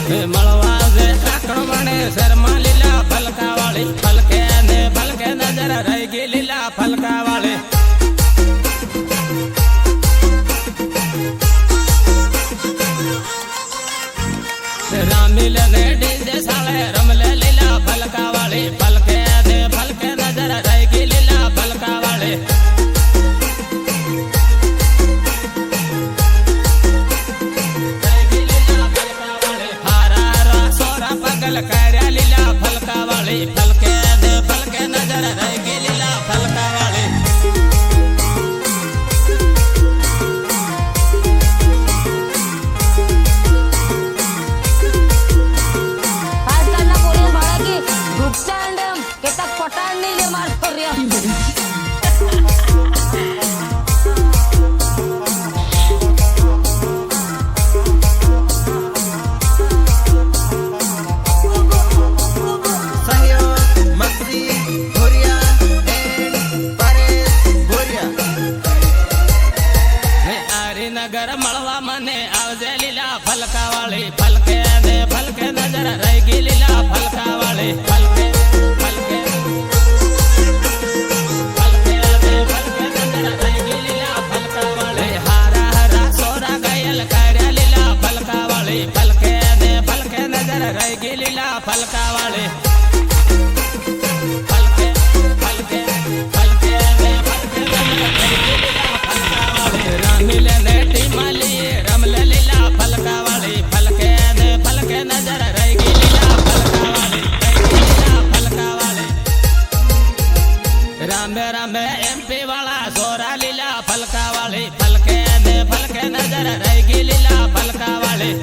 મળવા જે કાકણ વણે શર્મા લીલા ફલકા વાળી ફલકે ને ફલકે નજર રહી ગઈ લીલા ફલકા વાળી રામીલ ને ડીજે સાળે રમલે લીલા ફલકા વાળી ફલકે ને ફલકે નજર રહી ગઈ લીલા ફલકા વાળી કર્યા લીલા ફલકા વાળી ફલકે ને ફલકે નજર રહી ગઈ લીલા ફલકા વાળી આજકાલના પોલીસ બાળકી ભૂક્ષાંડ કેટલાક પટાણ ની લે માર કર્યા નગર મળવા મને આવજે લીલા ફલકા વાળી ફલકે ને ફલકે નજર રહી ગઈ લીલા ફલકા વાળી ફલકે ફલકે ફલકે ને ફલકે નજર રહી ગઈ લીલા ફલકા વાળી હારા હારા સોરા ગયલ કર્યા લીલા ફલકા વાળી ફલકે ને ફલકે નજર રહી ગઈ લીલા ફલકા વાળી ફલકે ફલકે ફલકે ને ફલકે નજર રહી ગઈ લીલા ફલકા વાળી રામીલ ને રમલે લીલા ફલકા વાળી ફલકે ને ફલકે નજર રહી ગઈ લીલા ફલકા વાળી લીલા ફલકા વાળી રામે રામે એમપી વાળા સોરા લીલા ફલકા વાળી ફલકે ને ફલકે નજર રહી ગઈ લીલા ફલકા વાળી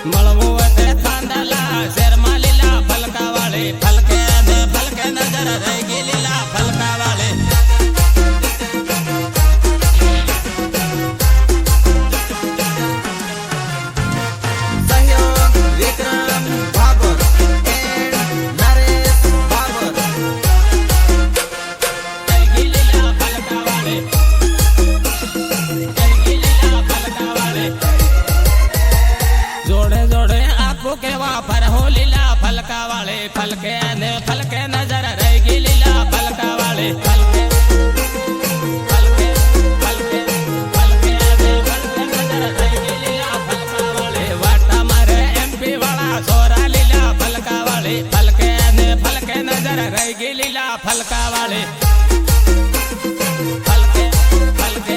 મળવું તે થાંદલા શેરમાં લીલા ફલકા વાળી ફલકે ને ફલકે નજર રહી ગઈ લીલા ફલકા વાળી સહયોગ વિક્રમ ભાગોર એન્ડ નરેશ ભાગોર રહી ગઈ લીલા ફલકા વાળી રહી ગઈ લીલા ફલકા વાળી જોડે જોડે આપો કેવા ફરહો લીલા ફલકા વાળી ફલકે ને ફલકે નજર રહી ગઈ લીલા ફલકા વાળી ફલકે ફલકે ફલકે ફલકે ને ફલકે નજર રહી ગઈ લીલા ફલકા વાળી વાટા મારે એમપી વાળા સોરા લીલા ફલકા વાળી ફલકે ને ફલકે નજર રહી ગઈ લીલા ફલકા વાળી ફલકે ફલકે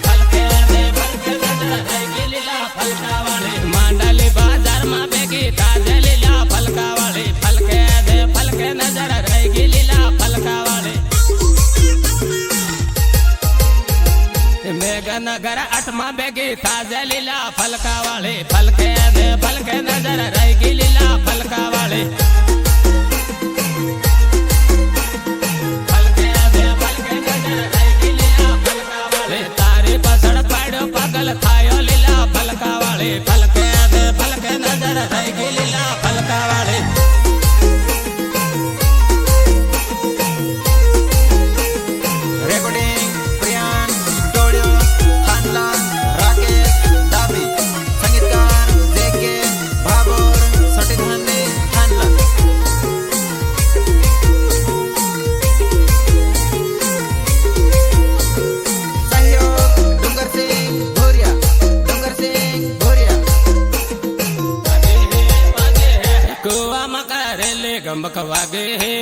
ફલકે ને ફલકે નજર રહી ગઈ લીલા ફલકા વાળી માંડલી બાજારમાં ભેગી તાજે લીલા ફલકા વાળી ફલકે ને ફલકે નજર રહી ગઈ લીલા ફલકા વાળી મેઘનગર 8માં ભેગી તાજે લીલા ફલકા વાળી ફલકે ને ફલકે નજર રહી ગઈ લીલા ફલકા વાળી ફલકે ને ફલકે નજર રહી ગઈ લીલા ફલકા વાળી તારી પાછળ પાડ્યો પાગલ થાયો લીલા ફલકા વાળી ફલકે ને ફલકે નજર રહી ગઈ લીલા ફલકા વાળી રેકોર્ડિંગ પ્રિયાન ડોડિયો થાનલા રાકેશ ડાબી સંગીતકાર જેકે ભાગોર સટીધાને થાનલા સહયોગ ડુંગરસિંહ ભોરિયા કુવામાં કરેલે ગમક વાગે હે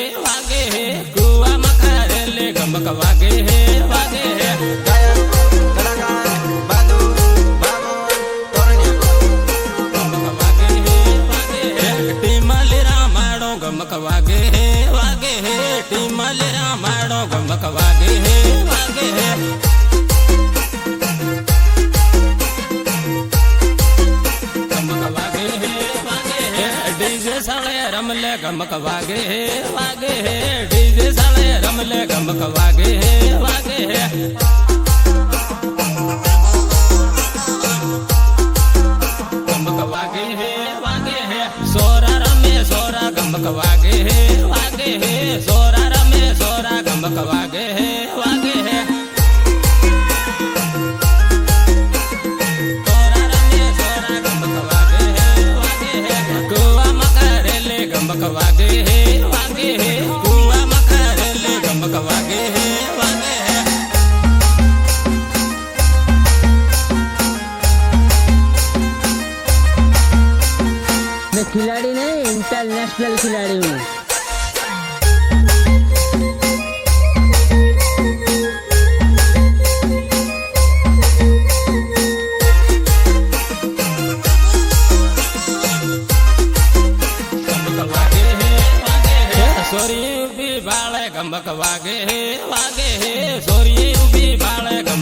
કુવામાં કરેલે ગમક વાગે હે ગાયક કલાકાર બાદુ ભાગોર તોરણિયા ગમક વાગે હે ટીમલી રામાડો ગમક વાગે હે ટીમલી રામાડો ગમક વાગે હે ગમક વાગે હે ડીજે સાળે રમલે ગમક વાગે હે ડીજે સાળે રમલે ગમક વાગે હે ગમક વાગે હે સોરા રમે સોરા ગમક વાગે હે સોરા રમે સોરા ગમક વાગે હે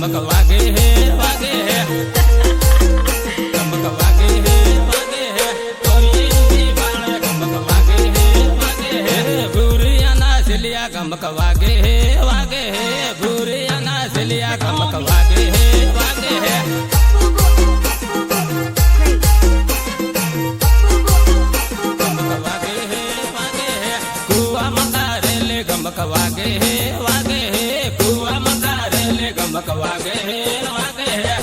गमक वागे है वागे है गमक वागे है वागे है कोई भी बाण गमक वागे है बुरिया ना सिलिया गमक वागे है बुरिया ना सिलिया गमक वागे है गमक वागे है कुआ मकारेले गमक वागे है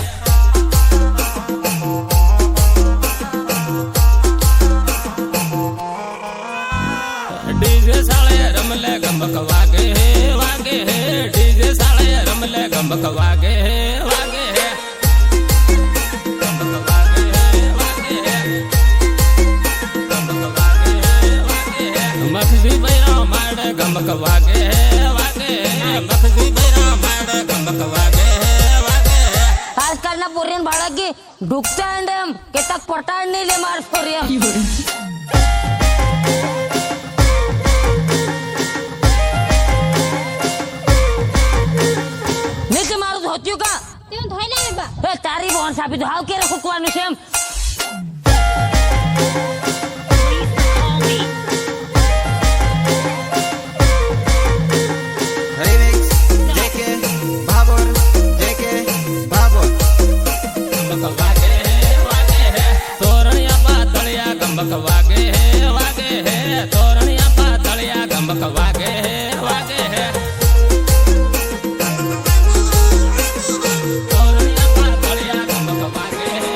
डीजे साले रमले गमक वागे है डीजे साले रमले गमक वागे है गमक वागे है मखजी बैरा माड़ गमक वागे मखजी बैरा माड़ गमक वागे आजकाल ना पोरियन बाळगी डुकतांड केतक पटाडनीले मार पोरियन नीचे मारू होत्यो का ते धोयला बा ए तारी बोन साबित हाव के रखो कोनु सेम Remix JK Babur JK Babur गमक वागे है तोरणिया पातळिया गमक वागे है तोरणिया पातळिया गमक वागे है तोरणिया पातळिया गमक वागे है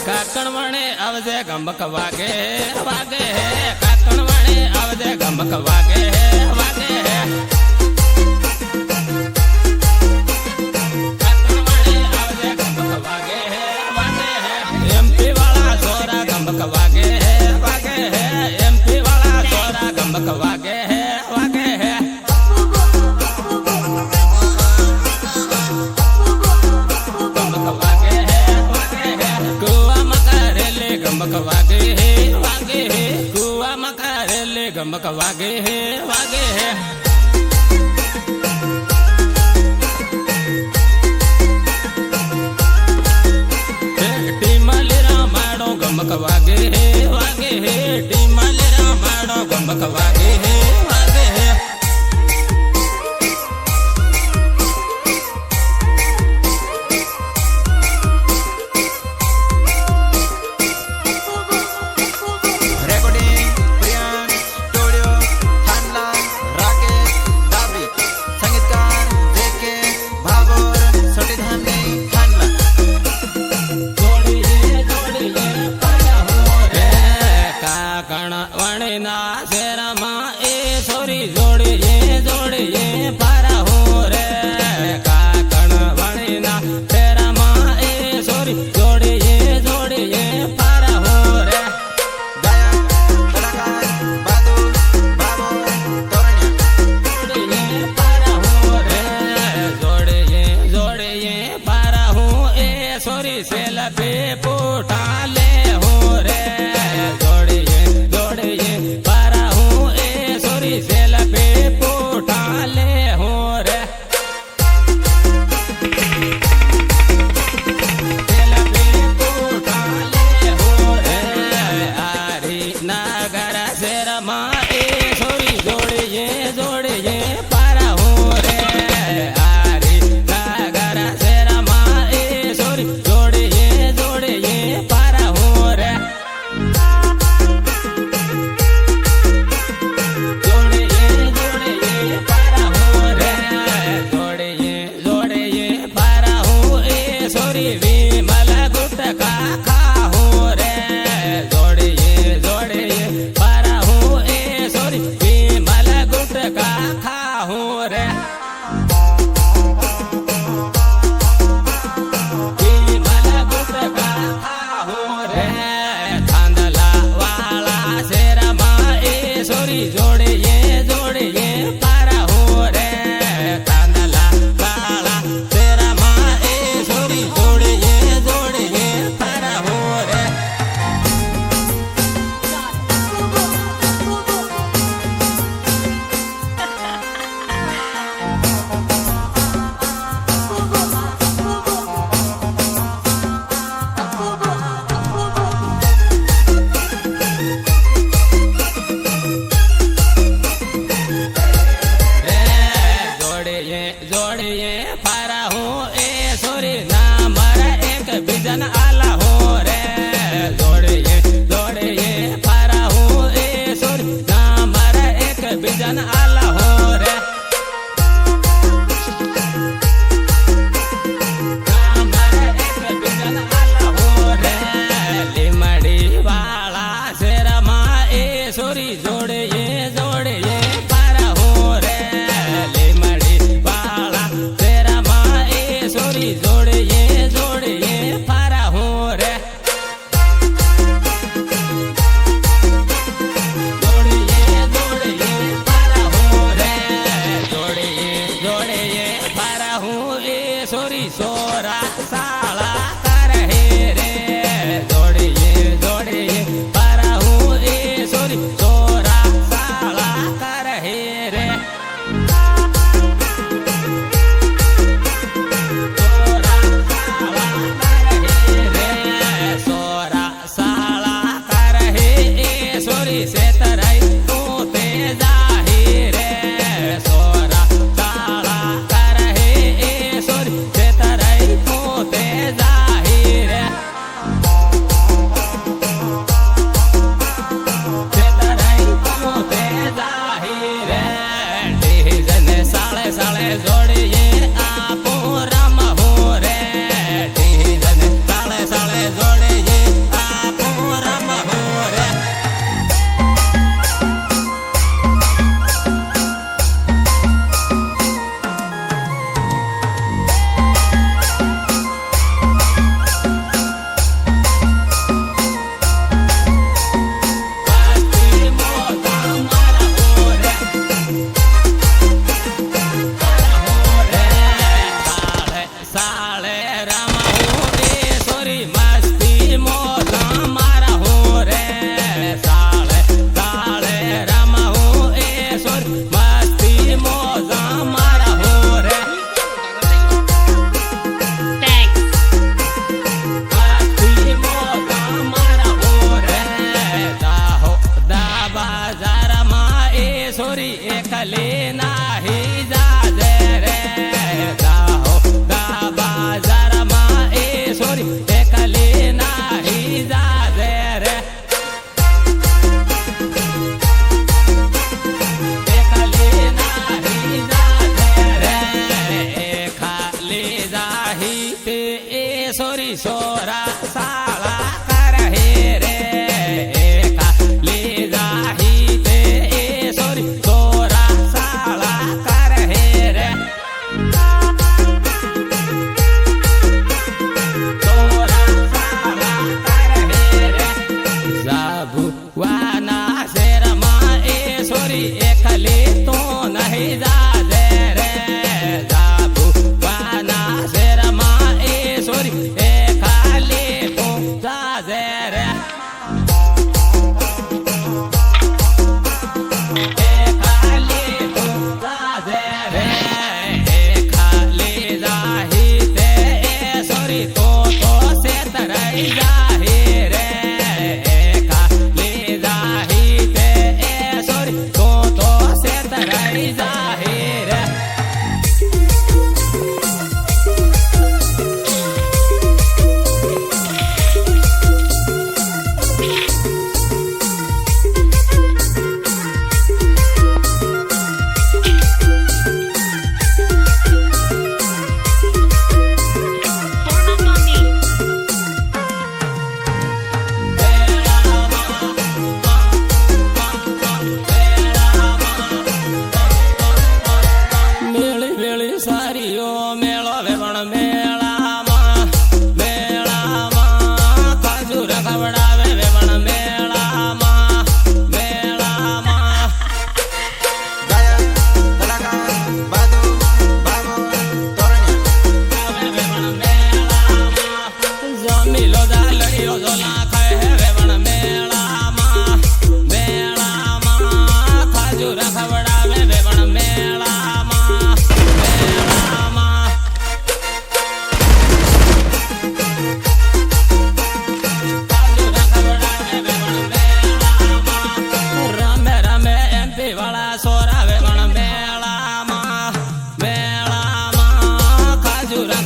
काकणवाणे आवजे गमक वागे है काकणवाणे आवजे गमक वागे है एमपी वाला छोरा गमक वागे है एमपी वाला छोरा गमक वागे है गमक वागे है कुआ मकारेले गमक वागे है कुआ मकारेले गमक वागे है गमक वागे है टीमलेरा माड़ो गमक वागे है Recording Priyan Studio Thane જોડીએ ફારા હું એ સોરી ના મારે એક બીજાને આલા હો રે જોડીએ જોડીએ ફારા હું એ સોરી ના મારે એક બીજાને આલા હો રે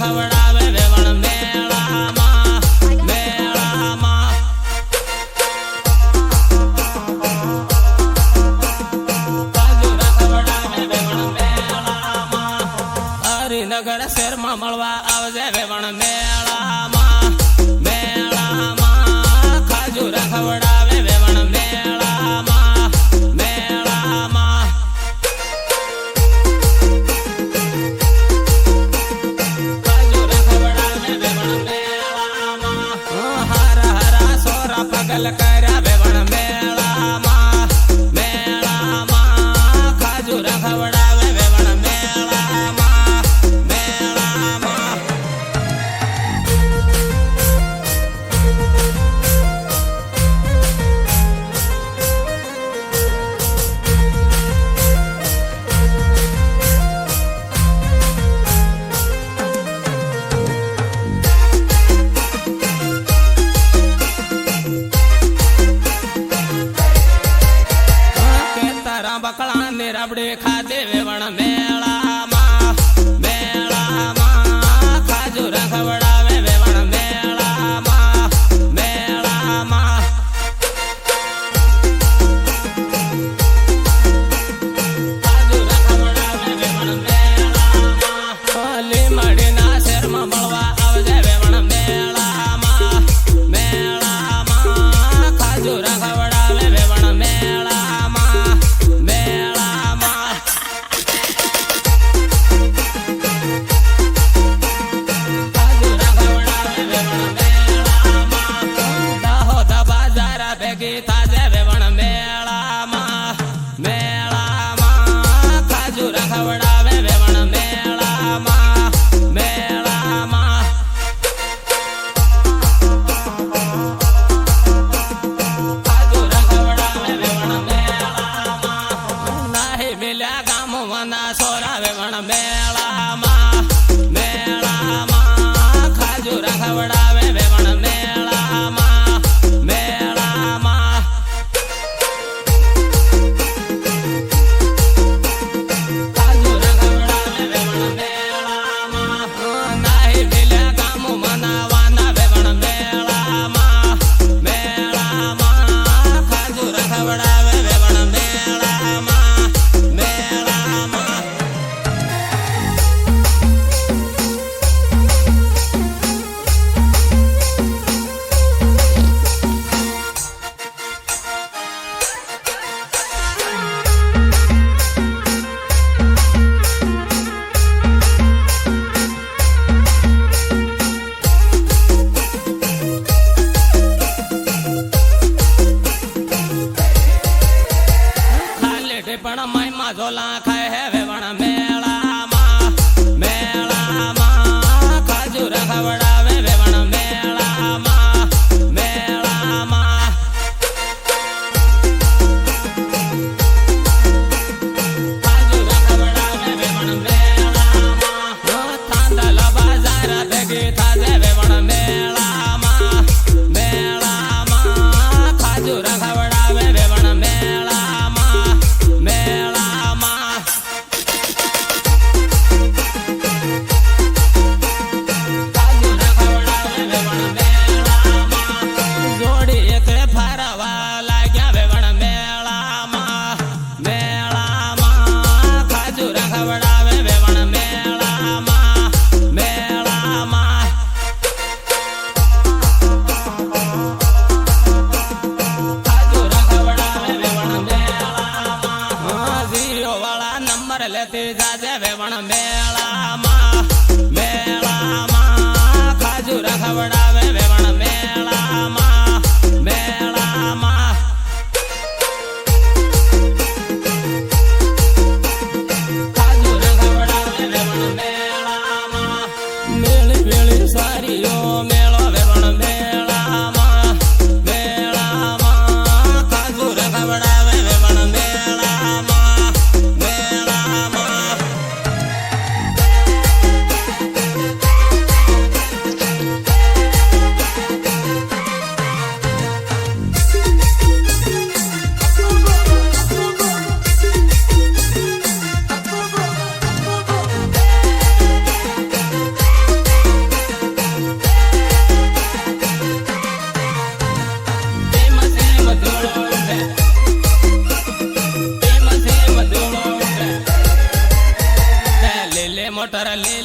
રખવડાવે વેવણ મેળામાં મેળામાં કાજુ રખવડાવે વેવણ મેળામાં હરિનગર શહેરમાં મળવા આવજે વેવણ મેળામાં મેળામાં કાજુ રખવડાવે વેવણ મેળામાં મેળામાં કાજુ રખવડાવે વેવણ મેળામાં હારા હારા સોરા પગલ કર્યા વેવણ મેળામાં મેળામાં કાજુ રખવડાવે વેવણ મેળામાં મેળામાં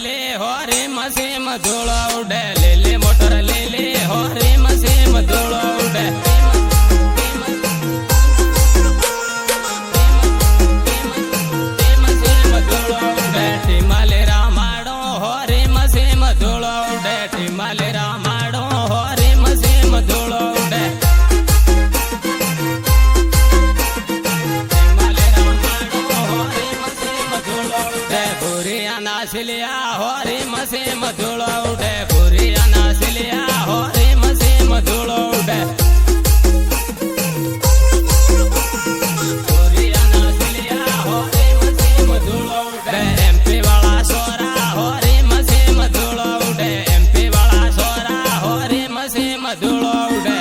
ले हो रे मसीम धूलो उड़े ले मोटर ले हो रे मसीम धूलो उड़े टिमाले रामाड़ो हो रे मसीम धूलो उड़े टिमाले रामाड़ो हो रे मसीम धूलो उड़े टिमाले रामाड़ो हो रे मसीम धूलो उड़े बुरिया नासिलिया हो रे मसीम धूलो उड़े बुरिया नासिलिया हो रे मसीम धूलो उड़े बुरिया नासिलिया हो रे मसीम धूलो उड़े एमपी वाला सोरा हो रे मसीम धूलो उड़े एमपी वाला सोरा हो रे मसीम धूलो उड़े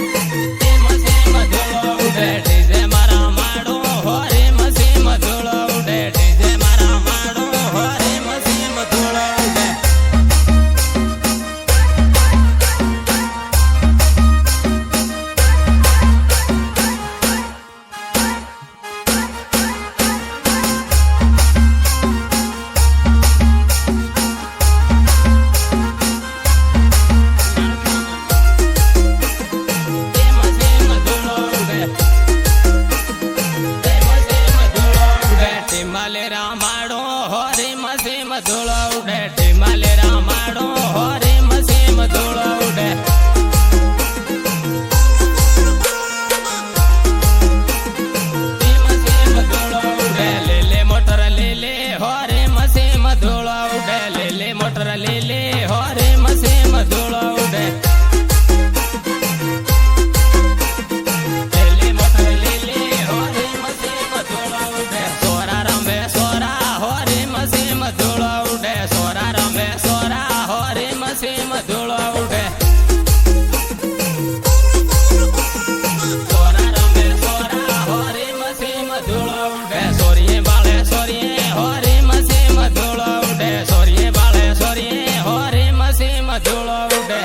मसीम धूलो उड़े डीजे मारा माड़ो हो रे मसीम धूलो उड़े डीजे मारा माड़ो हो रे मसीम धूलो उड़े मसीम धूलो उड़े मसीम धूलो उड़े टिमाले रामाड़ो हो रे मसीम धूलो उड़े टिमाले रामाड़ो हो रे मसीम धूलो उड़े मसीम धूलो उड़े ले मोटर ले हो रे मसीम धूलो उड़े ले मोटर ले हो रे मसीम धूलो उड़े ले मोटर ले हो रे मसीम धूलो उड़े सोरा रमे सोरा हो रे मसीम धूलो उड़े सोरा रमे सोरा हो रे मसीम धूलो उड़े सोरा रमे सोरा हो रे मसीम धूलो उड़े सोरिये बाले सोरिये हो रे मसीम धूलो उड़े सोरिये बाले सोरिये हो रे मसीम धूलो उड़े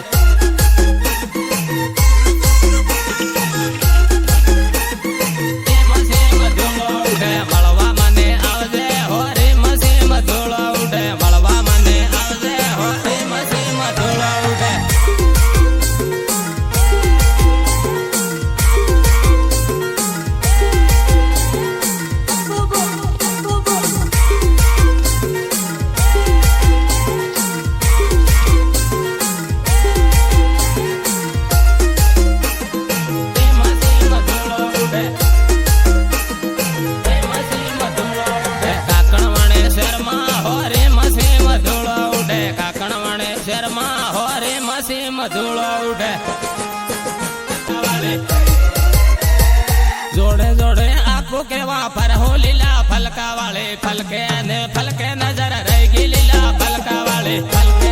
मसीम धूलो उड़े मलवा मने आवजे हो रे मसीम धूलो उड़े मलवा मने आवजे हो रे मसीम धूलो उड़े मसीम धूलो उड़े मसीम धूलो उड़े काकणवाणे शर्मा हो रे मसीम धूलो उड़े काकणवाणे शर्मा हो रे मसीम धूलो उड़े जोड़े जोड़े आपको केवा पर हो लीला फलका वाले फलके नजर रहेगी लीला फलका वाले फलके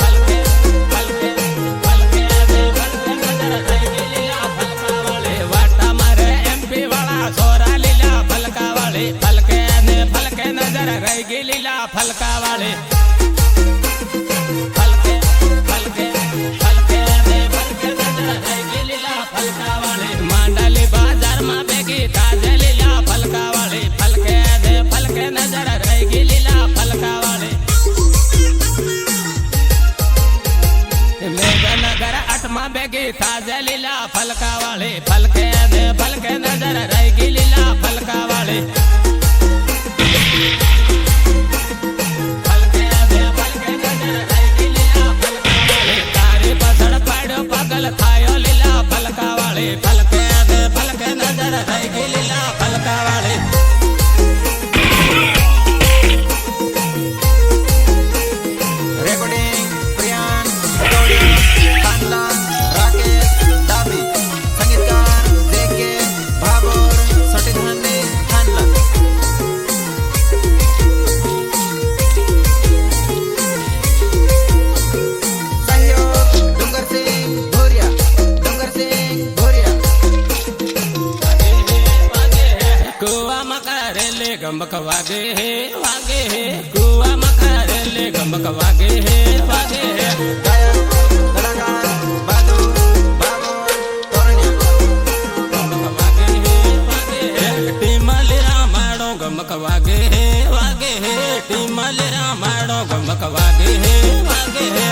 फलके फलके फलके नजर रहेगी लीला फलका वाले वाटा मारे एमपी वाला सोरा लीला फलका वाले फलके नजर रहेगी लीला फलका वाले फलके फलके फलके नजर रहेगी लीला फलका वाले मांडली बाजार में बेगी ताजे लीला फलका वाले फलके नजर रहेगी लीला फलका वाले मेघनगर अटमा बेगी ताजे लीला फलका वाले फलके नजर रहेगी लीला फलका वाले फलके नजर रहेगी लीला फलका वाले तारी पसड़ पाड़ो पगल खायो लीला फलका वाले फलके नजर रहेगी लीला फलका वाले रेकॉर्डिंग प्रियान गौड़ी खानला राकेश दाबी संगीतकार जेके भागोर सटीधाने खानला सहयोग डूंगर सिंह भोरिया कुआ मकरेले गमक वागे हे कुआ मकरेले गमक वागे हे गायक कलाकार बहादुर बाबर तोरनिया गमक वागे हे ગમક વાગે હે વાગે હે ટીમલે રામાડો ગમક વાગે હે વાગે હે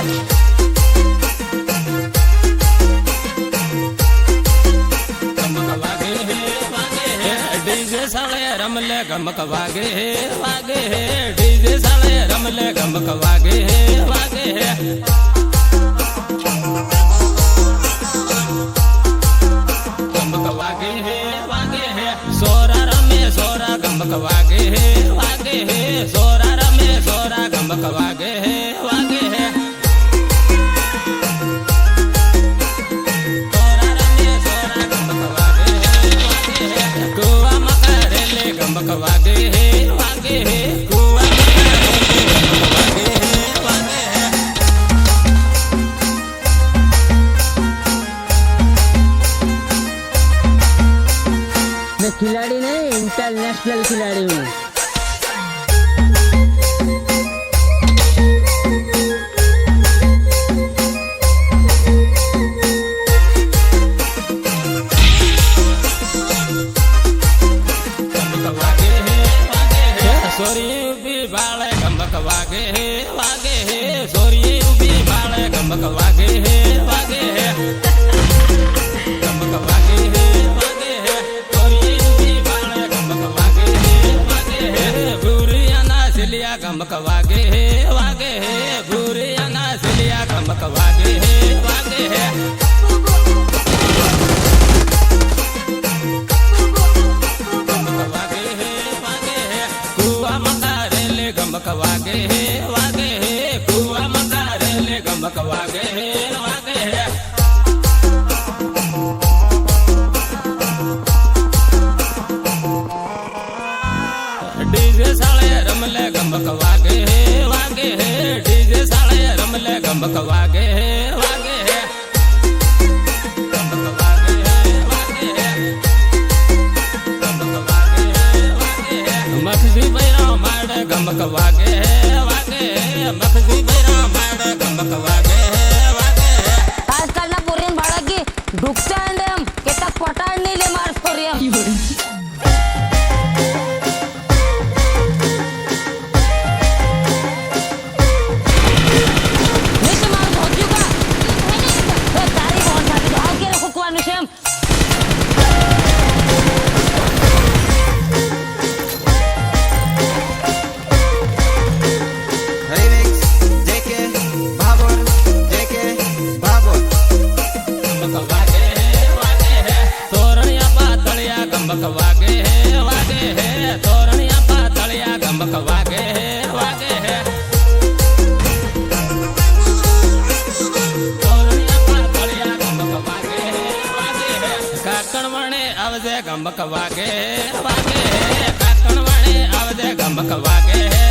ગમક વાગે હે વાગે હે ડીજે સાળે રમલે ગમક વાગે હે વાગે હે ડીજે સાળે રમલે ગમક વાગે હે વાગે હે गमक वागे है वागे है सोरा रमे सोरा गमक वागे है वागे है सोरा रमे सोरा गमक वागे है वागे है कुआ मकरे ले गमक वागे है वागे है कुआ मकरे ले गमक वागे है वागे है मैं खिलाड़ी नहीं इंटरनेशनल खिलाड़ी हूँ। सोरी उबी बाले गमक वागे है वागे है सोरी उबी बाले गमक वागे है वागे है गमक वागे है वागे है सोरी उबी बाले गमक वागे है वागे है बुरिया ना सिलिया गमक वागे है वागे है बुरिया ना सिलिया गमक वागे है वागे है गमक वागे है वागे है कुआ मकारे ले गमक वागे है वागे है डीजे साले रमले गमक वागे है वागे है डीजे साले रमले गमक वागे है वागे है गमक वागे है वागे है गमक वागे है वागे है मखजी बैरा माड़ गमक वागे है वागे है मखजी बैरा माड़ गमक वागे है वागे है आजकालना पोरीन बाळगी ढुकतांड केता पटाड नाही ले मार पोरिया गमक वागे है वागे है तोरणिया पातलिया गमक वागे है वागे है तोरणिया पातलिया गमक वागे है वागे है काकणवणे आवजे गमक वागे है वागे है काकणवणे आवजे गमक वागे है